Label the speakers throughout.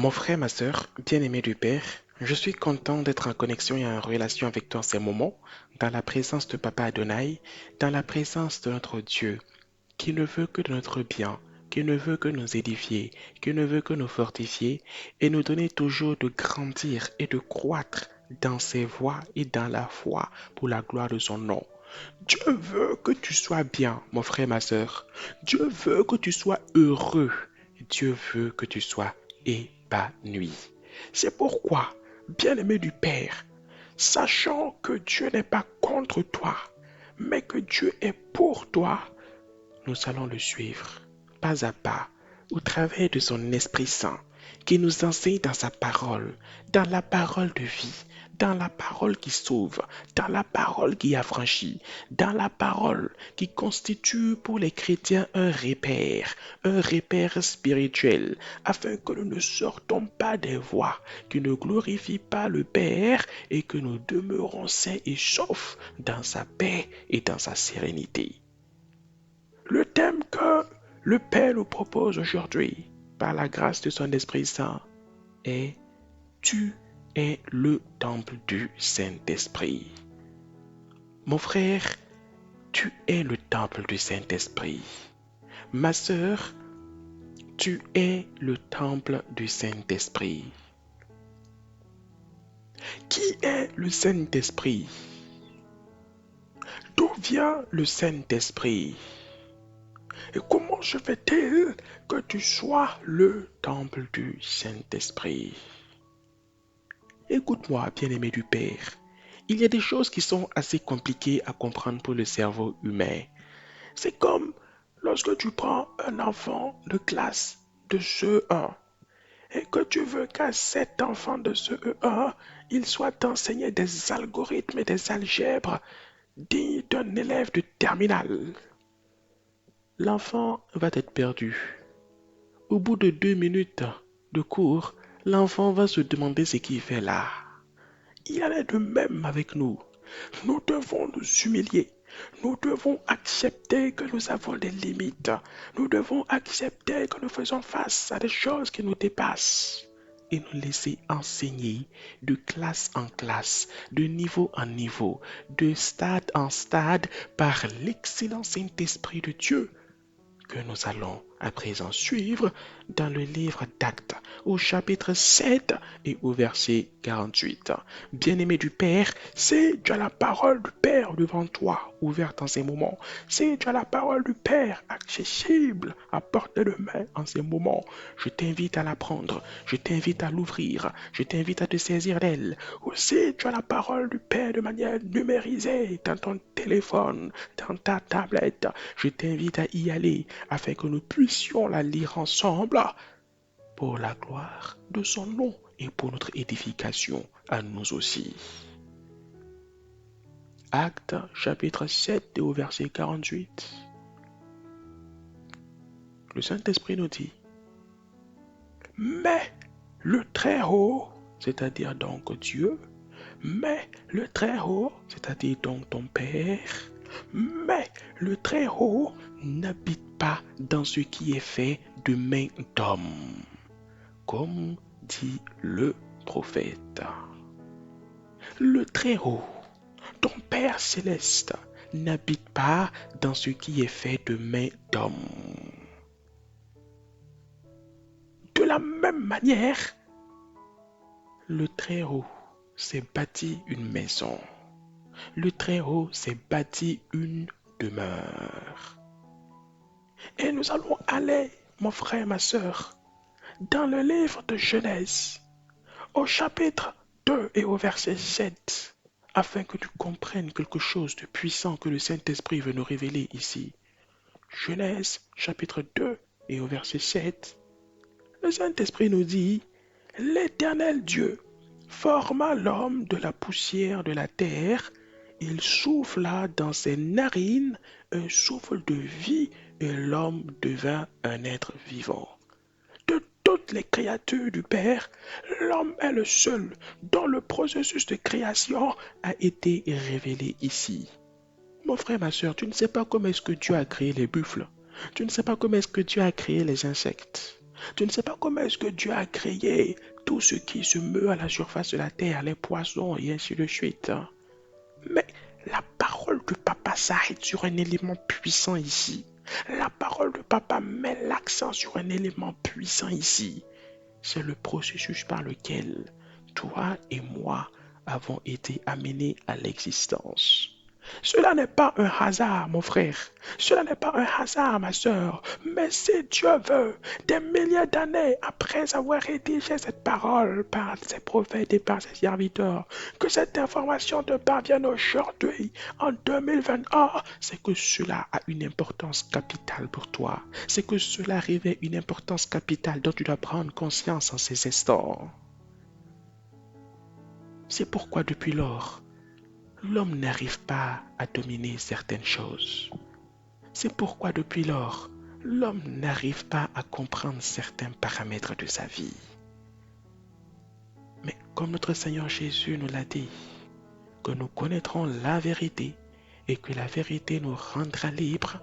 Speaker 1: Mon frère, ma sœur, bien-aimé du Père, je suis content d'être en connexion et en relation avec toi en ces moments, dans la présence de Papa Adonai, dans la présence de notre Dieu, qui ne veut que de notre bien, qui ne veut que nous édifier, qui ne veut que nous fortifier et nous donner toujours de grandir et de croître dans ses voies et dans la foi pour la gloire de son nom. Dieu veut que tu sois bien, mon frère, ma sœur. Dieu veut que tu sois heureux. Dieu veut que tu sois épanoui. C'est pourquoi, bien-aimé du Père, sachant que Dieu n'est pas contre toi, mais que Dieu est pour toi, nous allons le suivre, pas à pas, au travers de son Esprit Saint, qui nous enseigne dans la parole de vie, dans la parole qui sauve, dans la parole qui affranchit, dans la parole qui constitue pour les chrétiens un repère spirituel, afin que nous ne sortons pas des voies qui ne glorifient pas le Père et que nous demeurons sains et saufs dans sa paix et dans sa sérénité. Le thème que le Père nous propose aujourd'hui, par la grâce de son Esprit Saint, est Tu es le temple du Saint-Esprit. Mon frère, tu es le temple du Saint-Esprit. Ma sœur, tu es le temple du Saint-Esprit. Qui est le Saint-Esprit? D'où vient le Saint-Esprit? Et comment se fait-il que tu sois le temple du Saint-Esprit? Écoute-moi, bien-aimé du Père. Il y a des choses qui sont assez compliquées à comprendre pour le cerveau humain. C'est comme lorsque tu prends un enfant de classe de CE1 et que tu veux qu'à cet enfant de CE1, il soit enseigné des algorithmes et des algèbres dignes d'un élève de terminale. L'enfant va être perdu. Au bout de 2 minutes de cours, l'enfant va se demander ce qu'il fait là. Il en est de même avec nous. Nous devons nous humilier. Nous devons accepter que nous avons des limites. Nous devons accepter que nous faisons face à des choses qui nous dépassent. Et nous laisser enseigner de classe en classe, de niveau en niveau, de stade en stade par l'excellent Saint-Esprit de Dieu que nous allons à présent suivre dans le livre d'Actes, au chapitre 7 et au verset 48. Bien-aimé du Père, si tu as la parole du Père devant toi, ouverte en ces moments, si tu as la parole du Père accessible à portée de main en ces moments, je t'invite à la prendre, je t'invite à l'ouvrir, je t'invite à te saisir d'elle. Ou si tu as la parole du Père de manière numérisée dans ton téléphone, dans ta tablette, je t'invite à y aller afin que nous puissions la lire ensemble pour la gloire de son nom et pour notre édification à nous aussi. Actes chapitre 7 et au verset 48. Le Saint-Esprit nous dit, mais le Très-Haut, c'est-à-dire donc Dieu, mais le Très-Haut, c'est-à-dire donc ton Père, mais le Très-Haut n'habite pas dans ce qui est fait de main d'homme, comme dit le prophète. Le Très-Haut, ton Père céleste, n'habite pas dans ce qui est fait de main d'homme. De la même manière, le Très-Haut s'est bâti une maison. Le Très-Haut s'est bâti une demeure. Et nous allons aller, mon frère, ma sœur, dans le livre de Genèse, au chapitre 2 et au verset 7, afin que tu comprennes quelque chose de puissant que le Saint-Esprit veut nous révéler ici. Genèse, chapitre 2 et au verset 7, le Saint-Esprit nous dit, l'Éternel Dieu forma l'homme de la poussière de la terre, il souffla dans ses narines un souffle de vie et l'homme devint un être vivant. De toutes les créatures du Père, l'homme est le seul dont le processus de création a été révélé ici. Mon frère, ma soeur, tu ne sais pas comment est-ce que Dieu a créé les buffles. Tu ne sais pas comment est-ce que Dieu a créé les insectes. Tu ne sais pas comment est-ce que Dieu a créé tout ce qui se meut à la surface de la terre, les poissons et ainsi de suite. Mais la parole de papa s'arrête sur un élément puissant ici. La parole de papa met l'accent sur un élément puissant ici. C'est le processus par lequel toi et moi avons été amenés à l'existence. Cela n'est pas un hasard, mon frère. Cela n'est pas un hasard, ma sœur. Mais si Dieu veut, des milliers d'années après avoir rédigé cette parole par ses prophètes et par ses serviteurs, que cette information te parvienne aujourd'hui, en 2021, c'est que cela a une importance capitale pour toi. C'est que cela revêt une importance capitale dont tu dois prendre conscience en ces instants. C'est pourquoi depuis lors, l'homme n'arrive pas à dominer certaines choses. C'est pourquoi depuis lors, l'homme n'arrive pas à comprendre certains paramètres de sa vie. Mais comme notre Seigneur Jésus nous l'a dit, que nous connaîtrons la vérité et que la vérité nous rendra libres,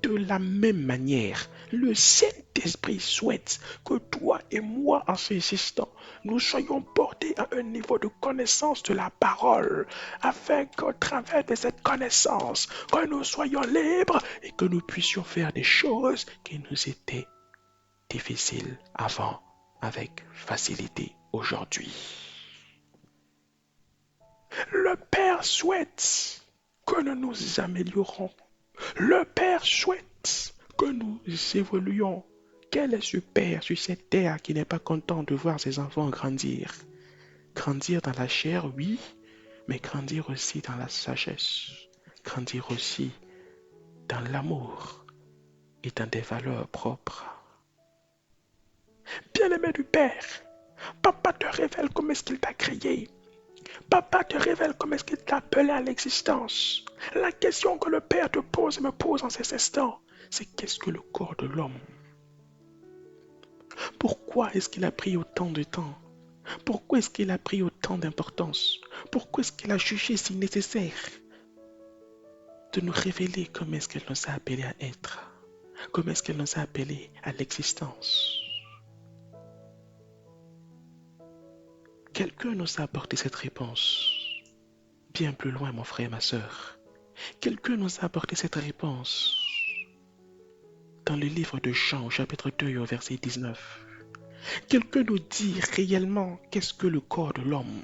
Speaker 1: de la même manière, le Saint-Esprit souhaite que toi et moi, en ces instants, nous soyons portés à un niveau de connaissance de la parole, afin qu'au travers de cette connaissance, que nous soyons libres et que nous puissions faire des choses qui nous étaient difficiles avant, avec facilité aujourd'hui. Le Père souhaite que nous nous améliorons. Le Père souhaite que nous évoluions. Quel est ce Père sur cette terre qui n'est pas content de voir ses enfants grandir? Grandir dans la chair, oui, mais grandir aussi dans la sagesse. Grandir aussi dans l'amour et dans des valeurs propres. Bien-aimé du Père, papa te révèle comment est-ce qu'il t'a créé. Papa te révèle comment est-ce qu'il t'a appelé à l'existence. La question que le Père te pose et me pose en ces instants, c'est qu'est-ce que le corps de l'homme? Pourquoi est-ce qu'il a pris autant de temps? Pourquoi est-ce qu'il a pris autant d'importance? Pourquoi est-ce qu'il a jugé si nécessaire de nous révéler comment est-ce qu'elle nous a appelés à être? Comment est-ce qu'elle nous a appelés à l'existence? Quelqu'un nous a apporté cette réponse. Bien plus loin, mon frère, ma sœur. Quelqu'un nous a apporté cette réponse dans le livre de Jean, au chapitre 2, au verset 19. Quelqu'un nous dit réellement qu'est-ce que le corps de l'homme.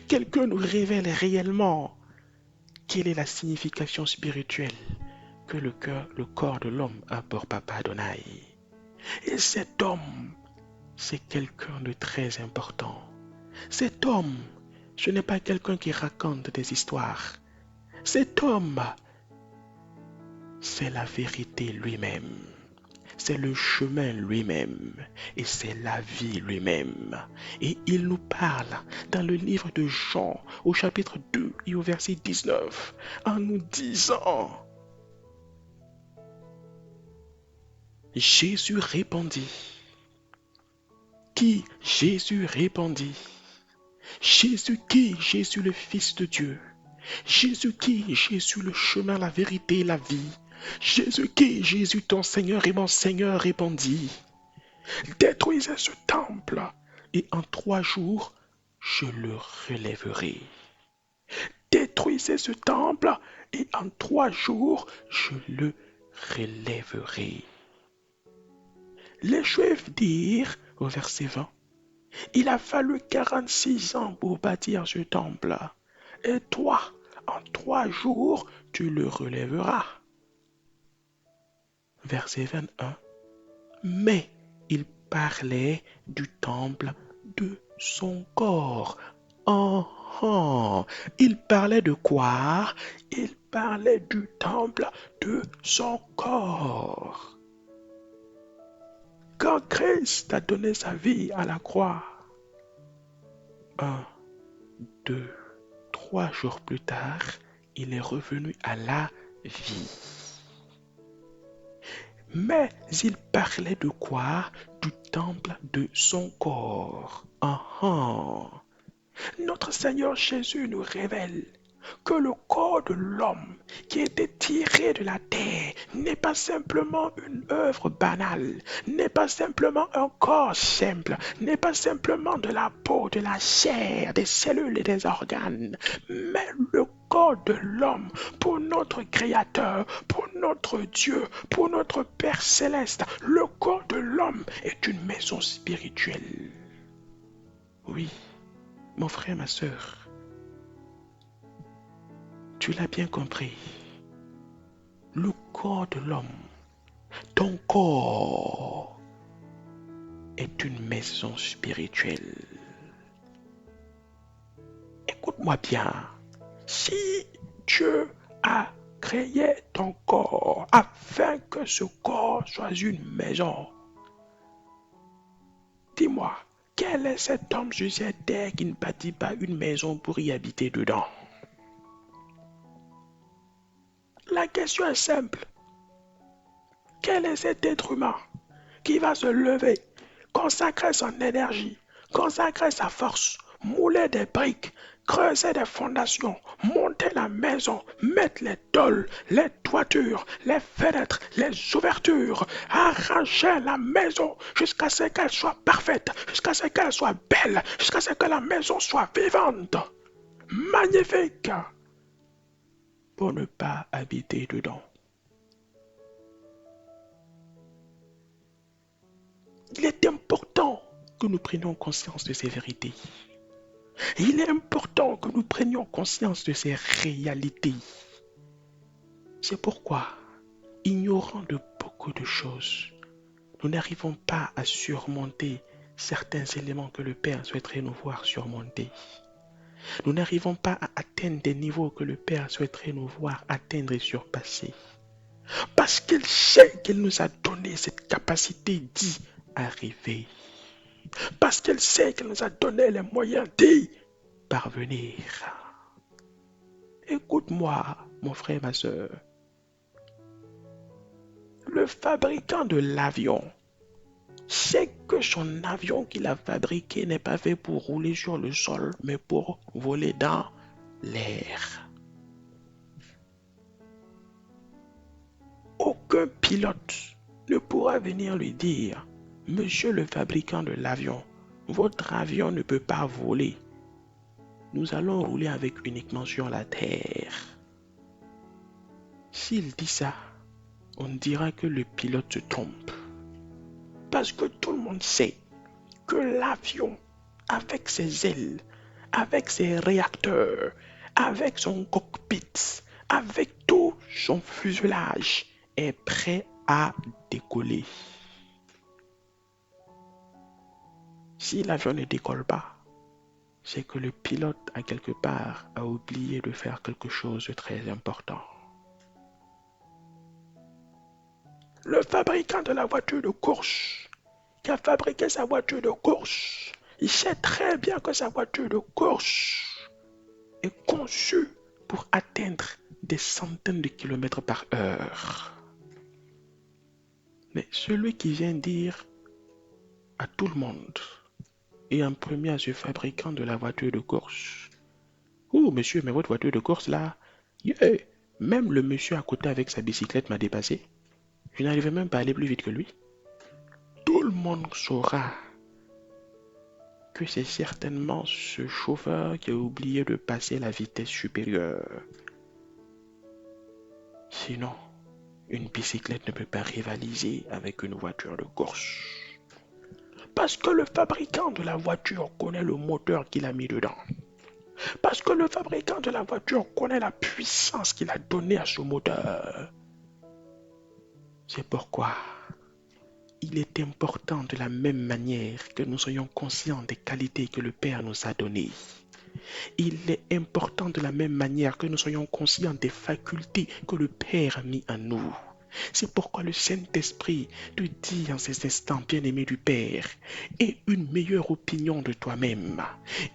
Speaker 1: Quelqu'un nous révèle réellement quelle est la signification spirituelle que le corps de l'homme a pour Papa Adonai. Et cet homme, c'est quelqu'un de très important. Cet homme, ce n'est pas quelqu'un qui raconte des histoires. Cet homme, c'est la vérité lui-même. C'est le chemin lui-même et c'est la vie lui-même. Et il nous parle dans le livre de Jean au chapitre 2 et au verset 19 en nous disant: Jésus répondit. Qui? Jésus répondit. Jésus qui? Jésus le Fils de Dieu. Jésus qui? Jésus le chemin, la vérité et la vie. Jésus qui? Jésus ton Seigneur et mon Seigneur répondit: Détruisez ce temple et en 3 jours je le relèverai. Détruisez ce temple et en 3 jours je le relèverai. Les Juifs dirent au verset 20: Il a fallu 46 ans pour bâtir ce temple, et toi, en 3 jours, tu le relèveras. Verset 21. Mais il parlait du temple de son corps. Il parlait de quoi? Il parlait du temple de son corps. Quand Christ a donné sa vie à la croix, 1, 2, 3 jours plus tard, il est revenu à la vie. Mais il parlait de quoi? Du temple de son corps. Notre Seigneur Jésus nous révèle que le corps de l'homme qui a été tiré de la terre n'est pas simplement une œuvre banale, n'est pas simplement un corps simple, n'est pas simplement de la peau, de la chair, des cellules et des organes, mais le corps de l'homme pour notre Créateur, pour notre Dieu, pour notre Père céleste. Le corps de l'homme est une maison spirituelle. Oui, mon frère, ma sœur, tu l'as bien compris. Le corps de l'homme, ton corps, est une maison spirituelle. Écoute-moi bien. Si Dieu a créé ton corps afin que ce corps soit une maison, dis-moi, quel est cet homme sur cette terre qui ne bâtit pas une maison pour y habiter dedans? La question est simple. Quel est cet être humain qui va se lever, consacrer son énergie, consacrer sa force, mouler des briques, creuser des fondations, monter la maison, mettre les tôles, les toitures, les fenêtres, les ouvertures, arranger la maison jusqu'à ce qu'elle soit parfaite, jusqu'à ce qu'elle soit belle, jusqu'à ce que la maison soit vivante, magnifique, pour ne pas habiter dedans. Il est important que nous prenions conscience de ces vérités. Il est important que nous prenions conscience de ces réalités. C'est pourquoi, ignorant de beaucoup de choses, nous n'arrivons pas à surmonter certains éléments que le Père souhaiterait nous voir surmonter. Nous n'arrivons pas à atteindre des niveaux que le Père souhaiterait nous voir atteindre et surpasser. Parce qu'il sait qu'il nous a donné cette capacité d'y arriver. Parce qu'il sait qu'il nous a donné les moyens d'y parvenir. Écoute-moi, mon frère, ma soeur. Le fabricant de l'avion sait que son avion qu'il a fabriqué n'est pas fait pour rouler sur le sol, mais pour voler dans l'air. Aucun pilote ne pourra venir lui dire: Monsieur le fabricant de l'avion, votre avion ne peut pas voler. Nous allons rouler avec uniquement sur la terre. S'il dit ça, on dira que le pilote se trompe. Parce que tout le monde sait que l'avion, avec ses ailes, avec ses réacteurs, avec son cockpit, avec tout son fuselage, est prêt à décoller. Si l'avion ne décolle pas, c'est que le pilote, à quelque part, a oublié de faire quelque chose de très important. Le fabricant de la voiture de course, qui a fabriqué sa voiture de course, il sait très bien que sa voiture de course est conçue pour atteindre des centaines de kilomètres par heure. Mais celui qui vient dire à tout le monde, et en premier à ce fabricant de la voiture de course: Oh monsieur, mais votre voiture de course là, yeah, même le monsieur à côté avec sa bicyclette m'a dépassé. Je n'arrivais même pas à aller plus vite que lui. Tout le monde saura que c'est certainement ce chauffeur qui a oublié de passer la vitesse supérieure. Sinon, une bicyclette ne peut pas rivaliser avec une voiture de course. Parce que le fabricant de la voiture connaît le moteur qu'il a mis dedans. Parce que le fabricant de la voiture connaît la puissance qu'il a donnée à ce moteur. C'est pourquoi il est important de la même manière que nous soyons conscients des qualités que le Père nous a données. Il est important de la même manière que nous soyons conscients des facultés que le Père a mis en nous. C'est pourquoi le Saint-Esprit te dit en ces instants, bien-aimé du Père, aie une meilleure opinion de toi-même.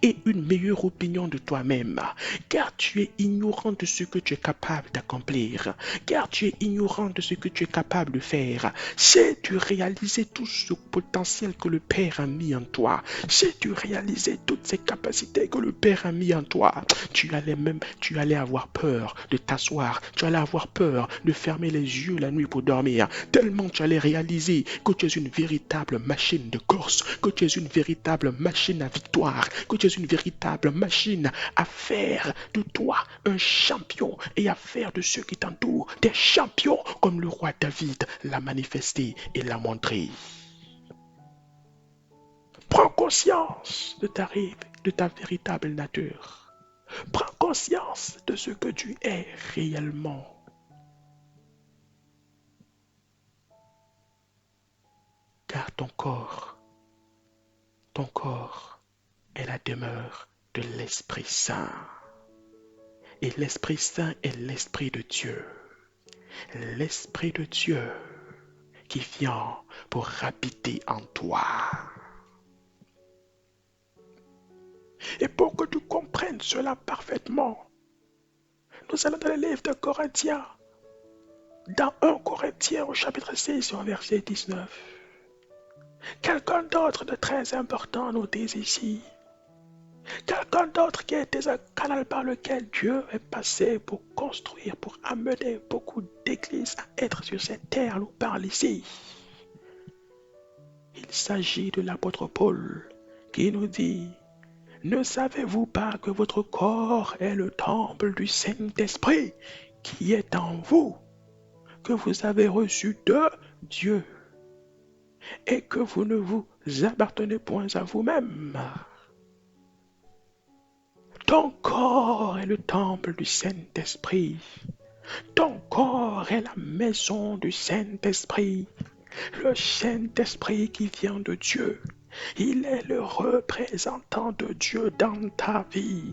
Speaker 1: Aie une meilleure opinion de toi-même, car tu es ignorant de ce que tu es capable d'accomplir, car tu es ignorant de ce que tu es capable de faire. Sais-tu réaliser tout ce potentiel que le Père a mis en toi? Sais-tu réaliser toutes ces capacités que le Père a mis en toi? Tu allais avoir peur de t'asseoir, tu allais avoir peur de fermer les yeux la nuit pour dormir, tellement tu allais réaliser que tu es une véritable machine de course, que tu es une véritable machine à victoire, que tu es une véritable machine à faire de toi un champion et à faire de ceux qui t'entourent des champions comme le roi David l'a manifesté et l'a montré. Prends conscience de ta véritable nature. Prends conscience de ce que tu es réellement. Car ton corps est la demeure de l'Esprit Saint. Et l'Esprit Saint est l'Esprit de Dieu. L'Esprit de Dieu qui vient pour habiter en toi. Et pour que tu comprennes cela parfaitement, nous allons dans le livre de Corinthiens, dans 1 Corinthiens au chapitre 6 au verset 19. Quelqu'un d'autre de très important nous dit ici, quelqu'un d'autre qui a été un canal par lequel Dieu est passé pour construire, pour amener beaucoup d'églises à être sur cette terre, nous parle ici. Il s'agit de l'apôtre Paul qui nous dit, ne savez-vous pas que votre corps est le temple du Saint-Esprit qui est en vous, que vous avez reçu de Dieu et que vous ne vous appartenez point à vous-même? Ton corps est le temple du Saint-Esprit. Ton corps est la maison du Saint-Esprit. Le Saint-Esprit qui vient de Dieu. Il est le représentant de Dieu dans ta vie.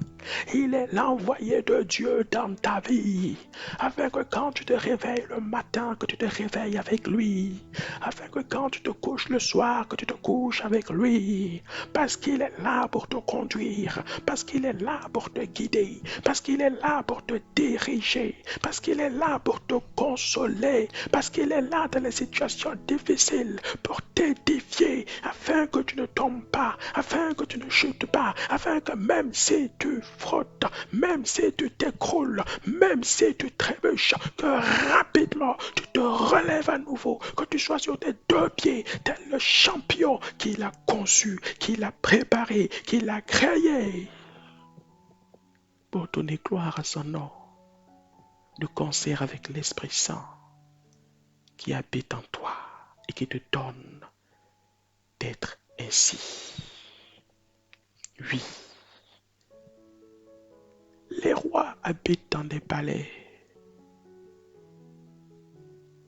Speaker 1: Il est l'envoyé de Dieu dans ta vie. Afin que quand tu te réveilles le matin, que tu te réveilles avec lui. Afin que quand tu te couches le soir, que tu te couches avec lui. Parce qu'il est là pour te conduire. Parce qu'il est là pour te guider. Parce qu'il est là pour te diriger. Parce qu'il est là pour te consoler. Parce qu'il est là dans les situations difficiles pour t'édifier. Afin que tu ne tombes pas, afin que tu ne chutes pas, afin que même si tu frottes, même si tu t'écroules, même si tu trébuches, que rapidement tu te relèves à nouveau, que tu sois sur tes deux pieds, tel le champion qu'il a conçu, qu'il a préparé, qu'il a créé, pour donner gloire à son nom, de concert avec l'Esprit Saint qui habite en toi et qui te donne d'être ainsi. Oui, les rois habitent dans des palais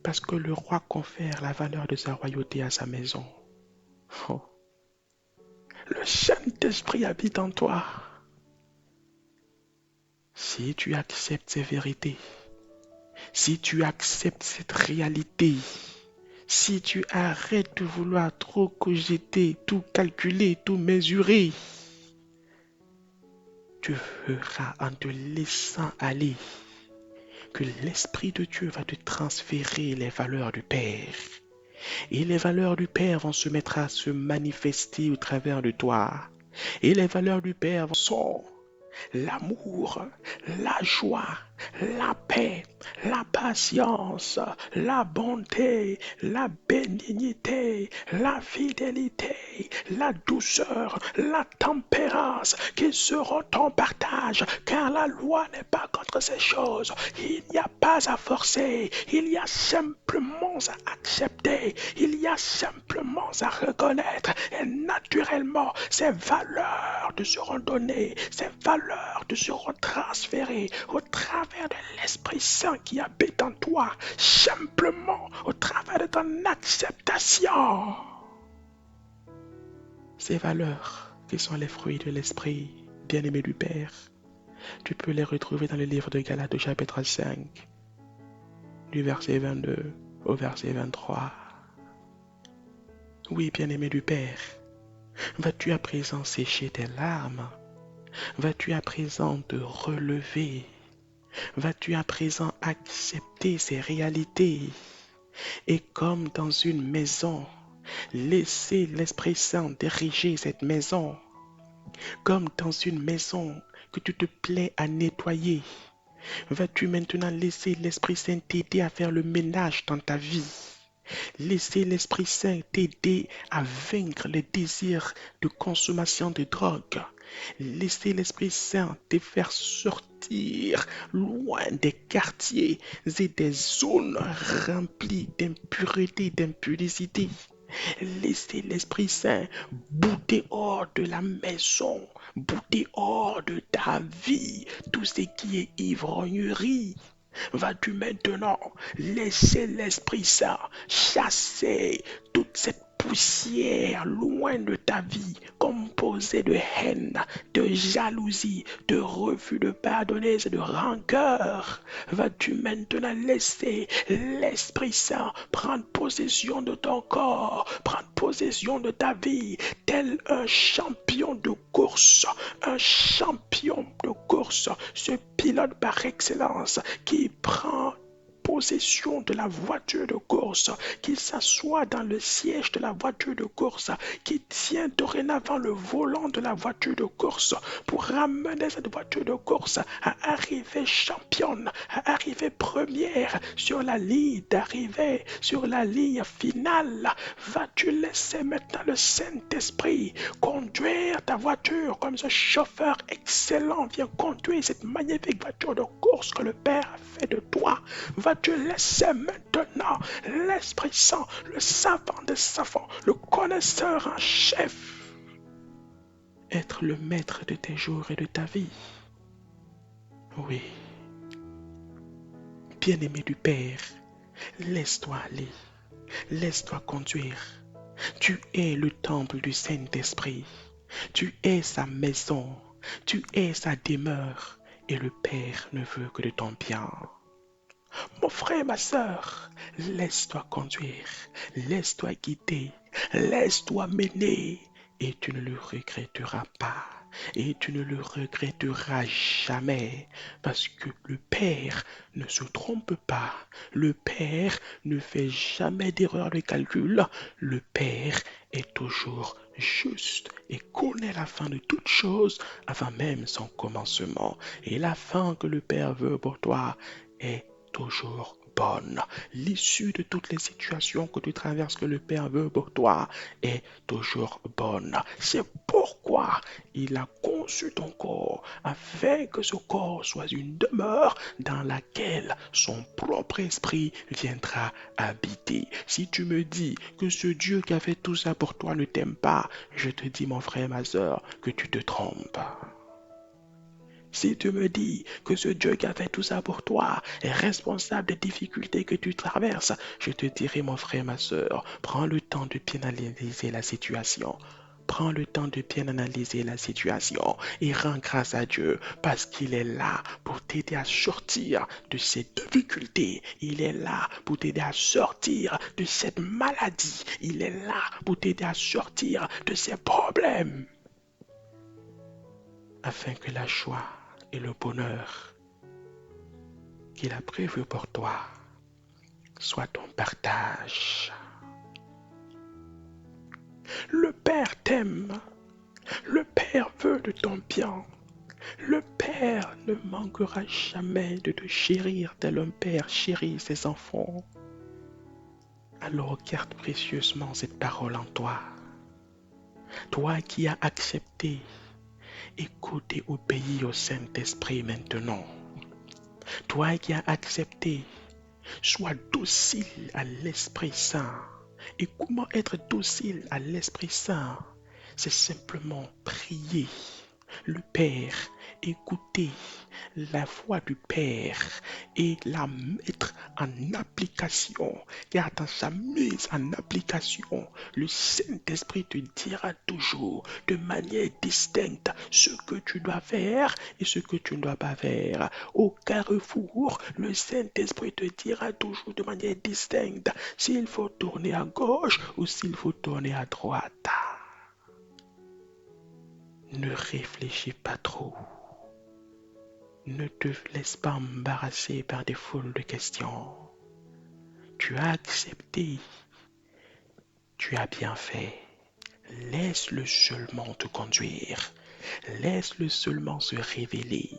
Speaker 1: parce que le roi confère la valeur de sa royauté à sa maison. Oh. Le Saint-Esprit habite en toi. Si tu acceptes ces vérités, si tu acceptes cette réalité, si tu arrêtes de vouloir trop cogiter, tout calculer, tout mesurer, tu verras en te laissant aller que l'Esprit de Dieu va te transférer les valeurs du Père. Et les valeurs du Père vont se mettre à se manifester au travers de toi. Et les valeurs du Père sont l'amour, la joie, la paix, la patience, la bonté, la bénignité, la fidélité, la douceur, la tempérance qui seront ton partage, car la loi n'est pas contre ces choses. Il n'y a pas à forcer, il y a simplement à accepter, il y a simplement à reconnaître, et naturellement ces valeurs te seront données, ces valeurs te seront transférées au travers de l'Esprit Saint qui habite en toi, simplement au travers de ton acceptation. Ces valeurs qui sont les fruits de l'Esprit, bien-aimé du Père, tu peux les retrouver dans le livre de Galates au chapitre 5, du verset 22 au verset 23. Oui, bien-aimé du Père, vas-tu à présent sécher tes larmes? Vas-tu à présent te relever? Vas-tu à présent accepter ces réalités? Et comme dans une maison, laisser l'Esprit Saint diriger cette maison. Comme dans une maison que tu te plais à nettoyer, vas-tu maintenant laisser l'Esprit Saint t'aider à faire le ménage dans ta vie? Laisser l'Esprit Saint t'aider à vaincre les désirs de consommation de drogue. Laisser l'Esprit Saint te faire sortir loin des quartiers et des zones remplies d'impureté, d'impudicité. Laissez l'Esprit Saint bouter hors de la maison, bouter hors de ta vie tout ce qui est ivrognerie. Vas-tu maintenant laisser l'Esprit Saint chasser toute cette poussière loin de ta vie, composée de haine, de jalousie, de refus de pardonner et de rancœur? Vas-tu maintenant laisser l'Esprit Saint prendre possession de ton corps, prendre possession de ta vie, tel un champion de course, ce pilote par excellence qui prend possession de la voiture de course, qu'il s'assoit dans le siège de la voiture de course, qui tient dorénavant le volant de la voiture de course pour ramener cette voiture de course à arriver championne, à arriver première sur la ligne d'arrivée, sur la ligne finale. Vas-tu laisser maintenant le Saint-Esprit conduire ta voiture comme ce chauffeur excellent vient conduire cette magnifique voiture de course que le Père a fait de toi? Vas-tu laisser maintenant l'Esprit Saint, le savant des savants, le connaisseur en chef, être le maître de tes jours et de ta vie? Oui, bien-aimé du Père, laisse-toi aller, laisse-toi conduire. Tu es le temple du Saint-Esprit, tu es sa maison, tu es sa demeure, et le Père ne veut que de ton bien. Mon frère, ma sœur, laisse-toi conduire, laisse-toi guider, laisse-toi mener, et tu ne le regretteras pas. Et tu ne le regretteras jamais, parce que le Père ne se trompe pas. Le Père ne fait jamais d'erreur de calcul. Le Père est toujours juste et connaît la fin de toute chose avant même son commencement. Et la fin que le Père veut pour toi est toujours bonne. L'issue de toutes les situations que tu traverses, que le Père veut pour toi, est toujours bonne. C'est pourquoi il a conçu ton corps, afin que ce corps soit une demeure dans laquelle son propre esprit viendra habiter. Si tu me dis que ce Dieu qui a fait tout ça pour toi ne t'aime pas, je te dis, mon frère, ma soeur, que tu te trompes. Si tu me dis que ce Dieu qui a fait tout ça pour toi est responsable des difficultés que tu traverses, je te dirai, mon frère, ma soeur, prends le temps de bien analyser la situation. Prends le temps de bien analyser la situation et rends grâce à Dieu parce qu'il est là pour t'aider à sortir de ces difficultés. Il est là pour t'aider à sortir de cette maladie. Il est là pour t'aider à sortir de ces problèmes, afin que la joie et le bonheur qu'il a prévu pour toi soit ton partage. Le Père t'aime. Le Père veut de ton bien. Le Père ne manquera jamais de te chérir tel un père chérit ses enfants. Alors garde précieusement cette parole en toi. Toi qui as accepté, écoute et obéis au Saint-Esprit maintenant. Toi qui as accepté, sois docile à l'Esprit Saint. Et comment être docile à l'Esprit Saint? C'est simplement prier le Père, écouter la voix du Père et la mettre en application application et à sa mise en application, le Saint-Esprit te dira toujours de manière distincte ce que tu dois faire et ce que tu ne dois pas faire. Au carrefour, le Saint-Esprit te dira toujours de manière distincte s'il faut tourner à gauche ou s'il faut tourner à droite. Ne réfléchis pas trop. Ne te laisse pas embarrasser par des foules de questions. Tu as accepté, tu as bien fait. Laisse-le seulement te conduire. Laisse-le seulement se révéler.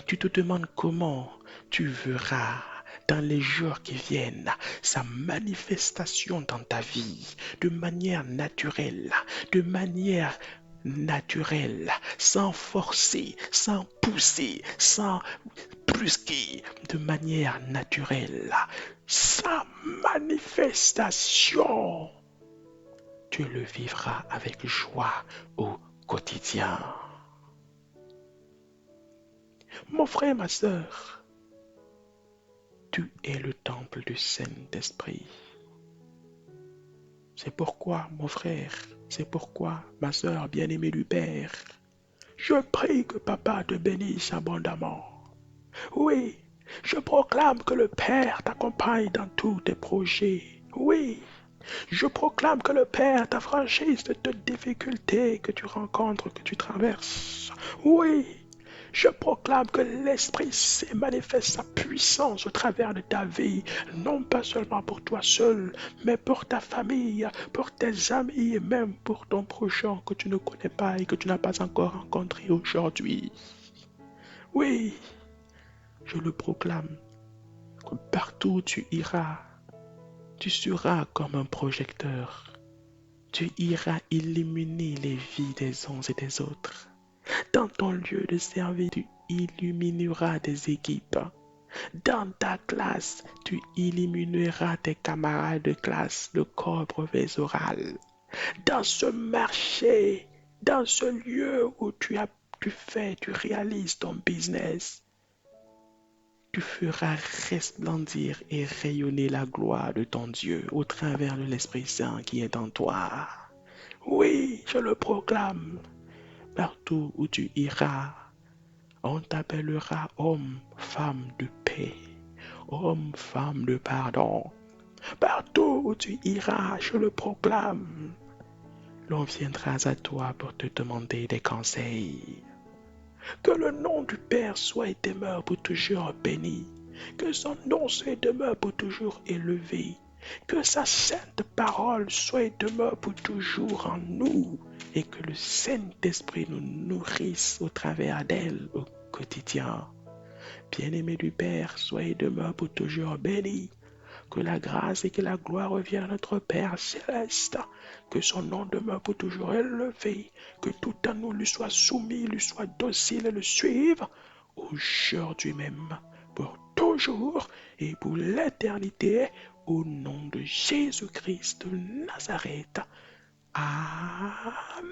Speaker 1: Tu te demandes comment tu verras dans les jours qui viennent sa manifestation dans ta vie de manière naturelle, sans forcer, sans pousser, sans brusquer, de manière naturelle. Sa manifestation, tu le vivras avec joie au quotidien. Mon frère, ma sœur, tu es le temple du Saint-Esprit. C'est pourquoi, mon frère, c'est pourquoi, ma sœur bien-aimée du Père, je prie que Papa te bénisse abondamment. Oui, je proclame que le Père t'accompagne dans tous tes projets. Oui, je proclame que le Père t'affranchisse de toutes difficultés que tu rencontres, que tu traverses. Oui, je proclame que l'Esprit Saint manifeste sa puissance au travers de ta vie, non pas seulement pour toi seul, mais pour ta famille, pour tes amis et même pour ton prochain que tu ne connais pas et que tu n'as pas encore rencontré aujourd'hui. Oui, je le proclame, que partout où tu iras, tu seras comme un projecteur. Tu iras illuminer les vies des uns et des autres. Dans ton lieu de service, tu illumineras des équipes. Dans ta classe, tu illumineras tes camarades de classe, de corps professoral. Dans ce marché, dans ce lieu où tu réalises ton business, tu feras resplendir et rayonner la gloire de ton Dieu au travers de l'Esprit Saint qui est en toi. Oui, je le proclame. Partout où tu iras, on t'appellera homme, femme de paix, homme, femme de pardon. Partout où tu iras, je le proclame. L'on viendra à toi pour te demander des conseils. Que le nom du Père soit et demeure pour toujours béni. Que son nom soit et demeure pour toujours élevé. Que sa sainte parole soit et demeure pour toujours en nous. Et que le Saint-Esprit nous nourrisse au travers d'elle au quotidien. Bien-aimé du Père, sois et demeure pour toujours béni. Que la grâce et que la gloire reviennent à notre Père céleste. Que son nom demeure pour toujours élevé. Que tout en nous lui soit soumis, lui soit docile et le suive. Aujourd'hui même, pour toujours et pour l'éternité, au nom de Jésus-Christ de Nazareth. Amen.